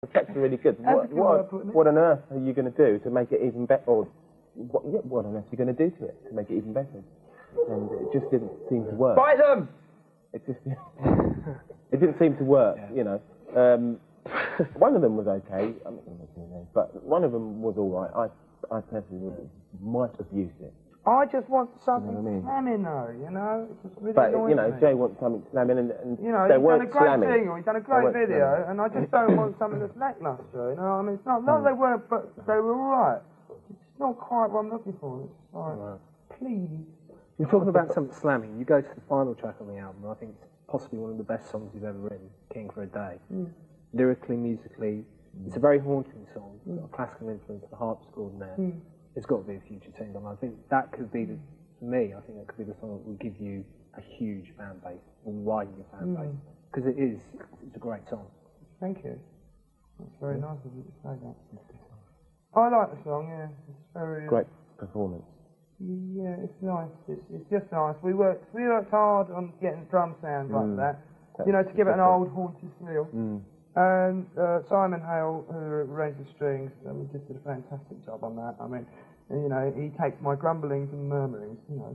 The text are really good. What on earth are you going to do to make it even better? Or what on earth are you going to do to it to make it even better? And it just didn't seem to work. Fight them! It just it didn't seem to work, you know. One of them was okay, I'm not going to mention names, but one of them was all right. I personally might have used it. I just want something slamming though, you know? It's just really annoying you know, Jay wants something slamming and you know, they he's weren't done a great slamming. single, he's done a great video, and I just don't want something that's lacklustre, you know? I mean, it's not they weren't, but they were alright. It's not quite what I'm looking for. It's like, please. You're talking about something slamming. You go to the final track on the album, I think it's possibly one of the best songs you've ever written, King for a Day. Lyrically, musically, it's a very haunting song. It's got a classical influence, the harp's scored in there. It's got to be a future single. I think that could be, for me, I think that could be the song that will give you a huge fan base, or widen your fan base. Because it's a great song. Thank you. That's very nice of you to say that. I like the song, yeah. It's very... Great performance. Yeah, it's nice. It's just nice. We worked hard on getting drum sounds like that. You know, to give it an old haunted feel. And Simon Hale, who arranged the strings, just did a fantastic job on that. I mean, you know, he takes my grumblings and murmurings, you know.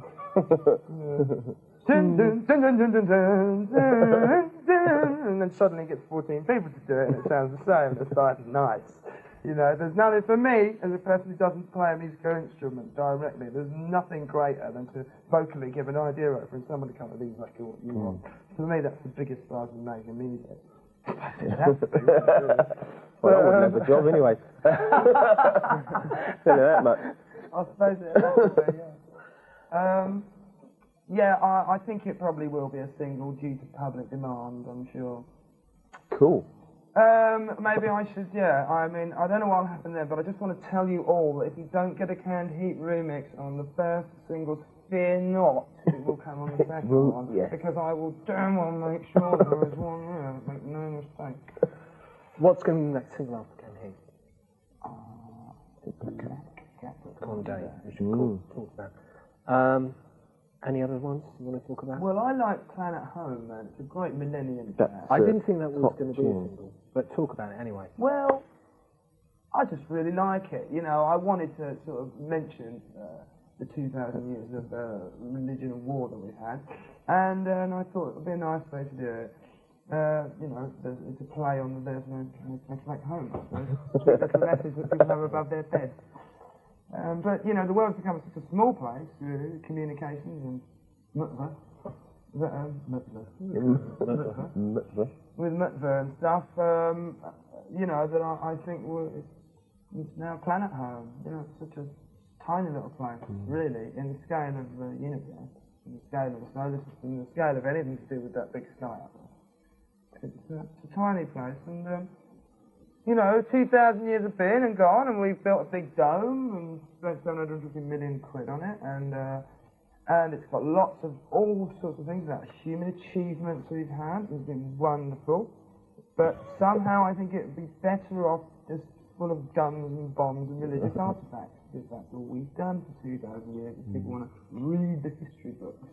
Dun, dun, dun, dun, dun, dun, dun, dun, dun, and then suddenly gets 14 people to do it, and it sounds the same. It's like, nice. You know, there's nothing, for me, as a person who doesn't play a musical instrument directly, there's nothing greater than to vocally give an idea over and somebody come with exactly what you want. For me, that's the biggest part of making music. Well, I wouldn't have a job anyway. Tell you that much. I suppose it has to be, yeah. Yeah, I think it probably will be a single due to public demand, I'm sure. Cool. Maybe I should, yeah. I mean, I don't know what will happen there, but I just want to tell you all that if you don't get a Canned Heat remix on the first single, fear not, it will come on the second one. Yes. Because I will damn well make sure there is one there, make no mistake. What's going to be the next single after Canned Heat? One day, we should talk about. Any other ones you want to talk about? Well, I like Planet Home, man. It's a great millennium track. I didn't think that was going to be a single, but talk about it anyway. Well, I just really like it. You know, I wanted to sort of mention the 2,000 years of religion and war that we've had, and I thought it would be a nice way to do it. You know, it's a play on the there's no place like home, I suppose. That's the message that people have above their beds. But, you know, the world's become such a small place, really, communications and with mutva and stuff, you know, that I think it's now Planet Home. You know, it's such a tiny little place, really, in the scale of the universe, in the scale of the solar system, in the scale of anything to do with that big sky up there. It's a tiny place, and you know, 2,000 years have been and gone, and we've built a big dome and spent 750 million quid on it, and it's got lots of all sorts of things about human achievements we've had. It's been wonderful, but somehow I think it would be better off just full of guns and bombs and religious artifacts, because that's all we've done for 2,000 years. If people want to read the history books.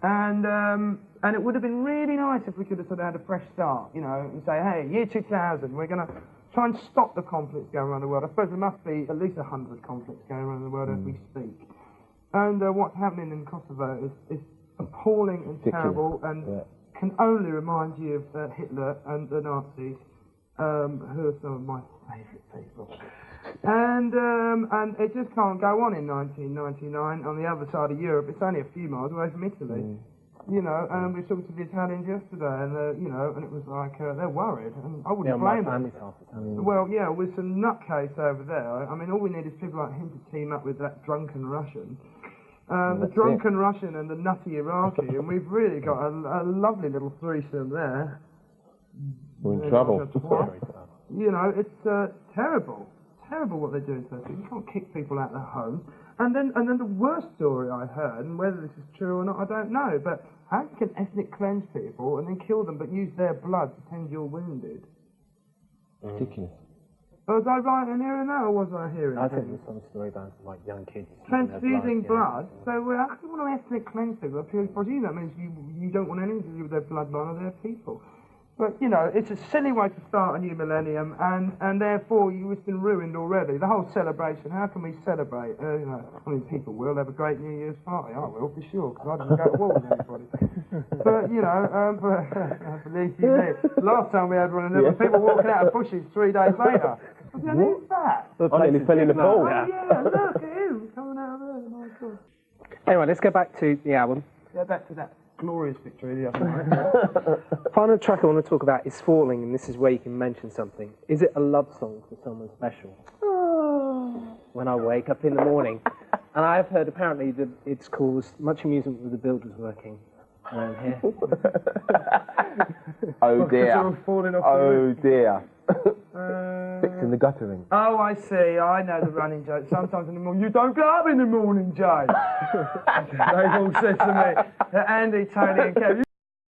And it would have been really nice if we could have sort of had a fresh start, you know, and say, hey, year 2000, we're going to try and stop the conflicts going around the world. I suppose there must be at least 100 conflicts going around the world as we speak. And what's happening in Kosovo is appalling and terrible, and can only remind you of Hitler and the Nazis, who are some of my favourite people. And it just can't go on in 1999 on the other side of Europe. It's only a few miles away from Italy, you know. And we were talking to the Italians yesterday, and you know, and it was like they're worried, and I wouldn't blame them. Well, yeah, with some nutcase over there. I mean, all we need is people like him to team up with that drunken Russian. The drunken Russian and the nutty Iraqi, and we've really got a lovely little threesome there. We're in trouble. You know, it's terrible. Terrible what they're doing to us. You can't kick people out of their homes. And then the worst story I heard, and whether this is true or not, I don't know, but how you can ethnic cleanse people and then kill them but use their blood to tend your wounded? Ridiculous. Was I right in hearing that, or was I hearing I think there's some story about like young kids transfusing blood. So how can you want to ethnic cleanse people? I presume that means you don't want anything to do with their bloodline or their people. But, you know, it's a silly way to start a new millennium, and therefore it's been ruined already. The whole celebration, how can we celebrate? You know, I mean, people will have a great New Year's party. I will, for sure, because I didn't go to war with anybody. But, you know, believe you me, last time we had one of them, people walking out of bushes 3 days later. I said, who's that? I nearly fell in the pool. Oh, yeah, look at him coming out of there. My God. Anyway, let's go back to the album. Go back to that glorious victory the other night. Final track I want to talk about is Falling, and this is where you can mention something. Is it a love song for someone special? When I wake up in the morning. And I have heard apparently that it's caused much amusement with the builders working around here. Oh dear. Falling off Oh dear. Fixing the guttering. Oh, I see. I know the running joke. Sometimes in the morning, you don't get up in the morning, Jay. They've all said to me that Andy, Tony and Kev,